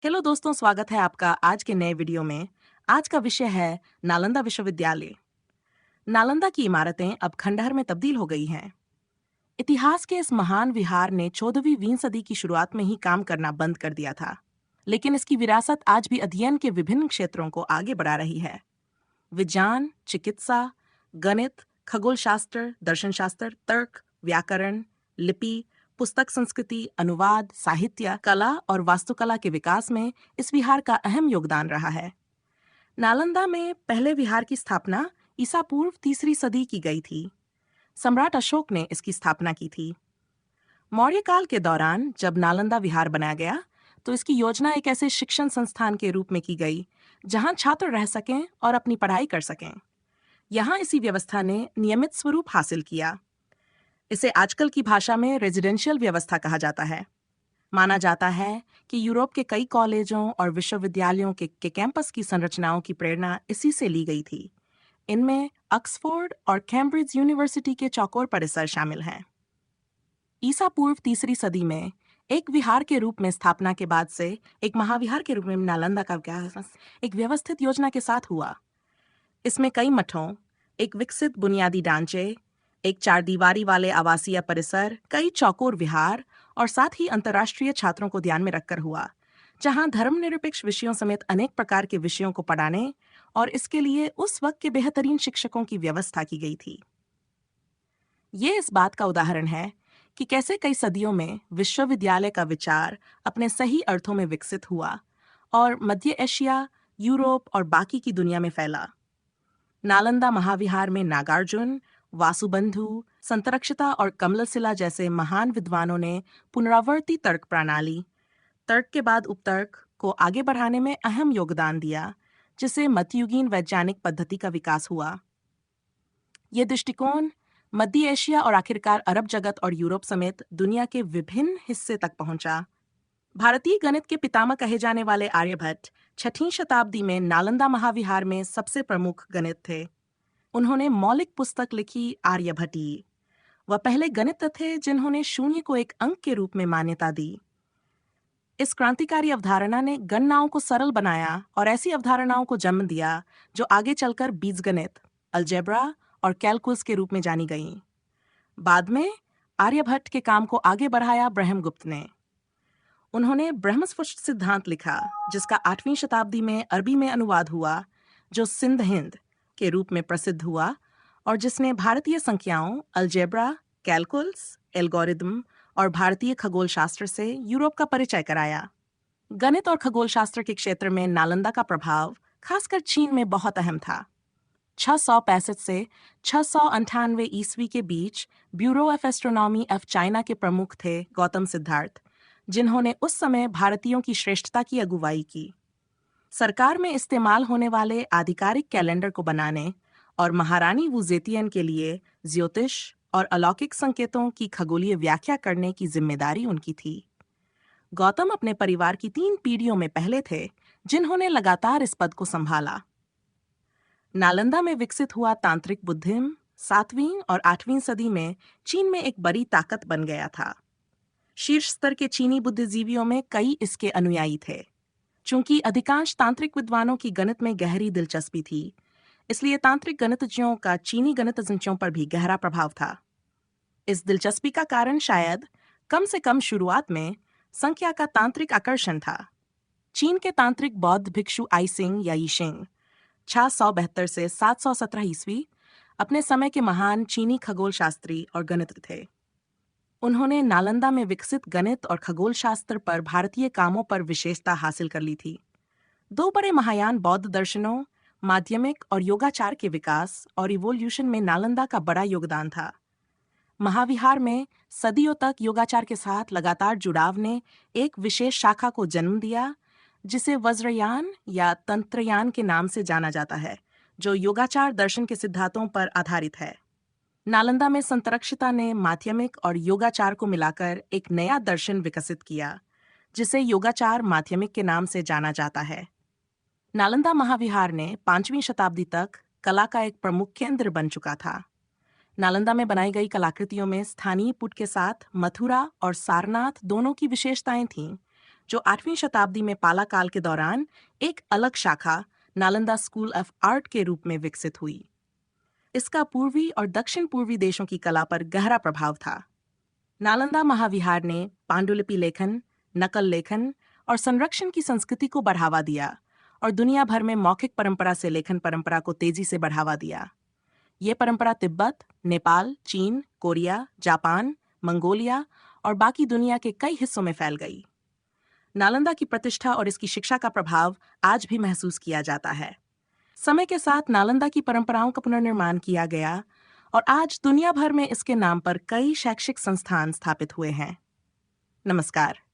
Hello दोस्तों, स्वागत है आपका आज के नए वीडियो में। आज का विषय है नालंदा विश्वविद्यालय। नालंदा की इमारतें अब खंडहर में तब्दील हो गई हैं। इतिहास के इस महान विहार ने 14वीं सदी की शुरुआत में ही काम करना बंद कर दिया था, लेकिन इसकी विरासत आज भी अध्ययन के विभिन्न क्षेत्रों को आगे बढ़ा रही है। विज्ञान, चिकित्सा, गणित, खगोल शास्त्र, दर्शन शास्त्र, तर्क, व्याकरण, लिपि, पुस्तक संस्कृति, अनुवाद, साहित्य, कला और वास्तुकला के विकास में इस विहार का अहम योगदान रहा है। नालंदा में पहले विहार की स्थापना ईसा पूर्व 3री सदी की गई थी। सम्राट अशोक ने इसकी स्थापना की थी। मौर्य काल के दौरान जब नालंदा विहार बनाया गया, तो इसकी योजना एक ऐसे शिक्षण संस्थान के रूप में की गई जहां छात्र रह सकें और अपनी पढ़ाई कर सकें। यहाँ इसी व्यवस्था ने नियमित स्वरूप हासिल किया। इसे आजकल की भाषा में रेजिडेंशियल व्यवस्था कहा जाता है। माना जाता है कि यूरोप के कई कॉलेजों और विश्वविद्यालयों के कैंपस की संरचनाओं की प्रेरणा इसी से ली गई थी। इनमें ऑक्सफोर्ड और कैम्ब्रिज यूनिवर्सिटी के चौकोर परिसर शामिल हैं। ईसा पूर्व 3री सदी में एक विहार के रूप में स्थापना के बाद से एक महाविहार के रूप में नालंदा का विकास एक व्यवस्थित योजना के साथ हुआ। इसमें कई मठों, एक विकसित बुनियादी ढांचे, एक चारदीवारी वाले आवासीय परिसर, कई चौकोर विहार और साथ ही अंतर्राष्ट्रीय छात्रों को ध्यान में रखकर हुआ, जहां धर्मनिरपेक्ष विषयों समेत अनेक प्रकार के विषयों को पढ़ाने और इसके लिए उस वक्त के बेहतरीन शिक्षकों की व्यवस्था की गई थी। ये इस बात का उदाहरण है कि कैसे कई सदियों में विश्वविद्यालय का विचार अपने सही अर्थों में विकसित हुआ और मध्य एशिया, यूरोप और बाकी की दुनिया में फैला। नालंदा महाविहार में नागार्जुन, वासुबंधु, संतरक्षिता और कमलशिला जैसे महान विद्वानों ने पुनरावर्ती तर्क प्रणाली, तर्क के बाद उपतर्क को आगे बढ़ाने में अहम योगदान दिया, जिससे मध्ययुगीन वैज्ञानिक पद्धति का विकास हुआ। ये दृष्टिकोण मध्य एशिया और आखिरकार अरब जगत और यूरोप समेत दुनिया के विभिन्न हिस्से तक पहुंचा। भारतीय गणित के पितामह कहे जाने वाले आर्यभट्ट 6ठी शताब्दी में नालंदा महाविहार में सबसे प्रमुख गणित थे। उन्होंने मौलिक पुस्तक लिखी आर्यभट्टीय। वह पहले गणित थे जिन्होंने शून्य को एक अंक के रूप में मान्यता दी। इस क्रांतिकारी अवधारणा ने गणनाओं को सरल बनाया और ऐसी अवधारणाओं को जन्म दिया जो आगे चलकर बीजगणित, अलजेब्रा और कैलकुलस के रूप में जानी गईं। बाद में आर्यभट्ट के काम को आगे बढ़ाया ब्रह्मगुप्त ने। उन्होंने ब्रह्मस्पृष्ट सिद्धांत लिखा, जिसका 8वीं शताब्दी में अरबी में अनुवाद हुआ, जो सिंध हिंद के रूप में प्रसिद्ध हुआ और जिसने भारतीय संख्याओं, अलजेब्रा, कैलकुलस, एल्गोरिदम और भारतीय खगोल शास्त्र से यूरोप का परिचय कराया। गणित और खगोल शास्त्र के क्षेत्र में नालंदा का प्रभाव खासकर चीन में बहुत अहम था। 665 से 698 ईस्वी के बीच bureau of astronomy of China के प्रमुख थे गौतम सिद्धार्थ, जिन्होंने उस समय भारतीयों की श्रेष्ठता की अगुवाई की। सरकार में इस्तेमाल होने वाले आधिकारिक कैलेंडर को बनाने और महारानी वुजेतियन के लिए ज्योतिष और अलौकिक संकेतों की खगोलीय व्याख्या करने की जिम्मेदारी उनकी थी। गौतम अपने परिवार की 3 पीढ़ियों में पहले थे जिन्होंने लगातार इस पद को संभाला। नालंदा में विकसित हुआ तांत्रिक बुद्धिज्म 7वीं और 8वीं सदी में चीन में एक बड़ी ताकत बन गया था। शीर्ष स्तर के चीनी बुद्धिजीवियों में कई इसके अनुयायी थे। चूंकि अधिकांश तांत्रिक विद्वानों की गणित में गहरी दिलचस्पी थी, इसलिए तांत्रिक गणितज्ञों का चीनी गणितज्ञों पर भी गहरा प्रभाव था। इस दिलचस्पी का कारण शायद कम से कम शुरुआत में संख्या का तांत्रिक आकर्षण था। चीन के तांत्रिक बौद्ध भिक्षु आईसिंग या यीशिंग 672 से 717 ईस्वी अपने समय के महान चीनी खगोल शास्त्री और गणितज्ञ थे। उन्होंने नालंदा में विकसित गणित और खगोल शास्त्र पर भारतीय कामों पर विशेषता हासिल कर ली थी। 2 बड़े महायान बौद्ध दर्शनों, माध्यमिक और योगाचार के विकास और इवोल्यूशन में नालंदा का बड़ा योगदान था। महाविहार में सदियों तक योगाचार के साथ लगातार जुड़ाव ने एक विशेष शाखा को जन्म दिया, जिसे वज्रयान या तंत्रयान के नाम से जाना जाता है, जो योगाचार दर्शन के सिद्धांतों पर आधारित है। नालंदा में संतरक्षिता ने माध्यमिक और योगाचार को मिलाकर एक नया दर्शन विकसित किया, जिसे योगाचार माध्यमिक के नाम से जाना जाता है। नालंदा महाविहार ने 5वीं शताब्दी तक कला का एक प्रमुख केंद्र बन चुका था। नालंदा में बनाई गई कलाकृतियों में स्थानीय पुट के साथ मथुरा और सारनाथ दोनों की विशेषताएं थीं, जो 8वीं शताब्दी में पाला काल के दौरान एक अलग शाखा नालंदा स्कूल ऑफ आर्ट के रूप में विकसित हुई। इसका पूर्वी और दक्षिण पूर्वी देशों की कला पर गहरा प्रभाव था। नालंदा महाविहार ने पांडुलिपि लेखन, नकल लेखन और संरक्षण की संस्कृति को बढ़ावा दिया और दुनिया भर में मौखिक परंपरा से लेखन परंपरा को तेजी से बढ़ावा दिया। ये परंपरा तिब्बत, नेपाल, चीन, कोरिया, जापान, मंगोलिया और बाकी दुनिया के कई हिस्सों में फैल गई। नालंदा की प्रतिष्ठा और इसकी शिक्षा का प्रभाव आज भी महसूस किया जाता है। समय के साथ नालंदा की परंपराओं का पुनर्निर्माण किया गया और आज दुनिया भर में इसके नाम पर कई शैक्षिक संस्थान स्थापित हुए हैं। नमस्कार।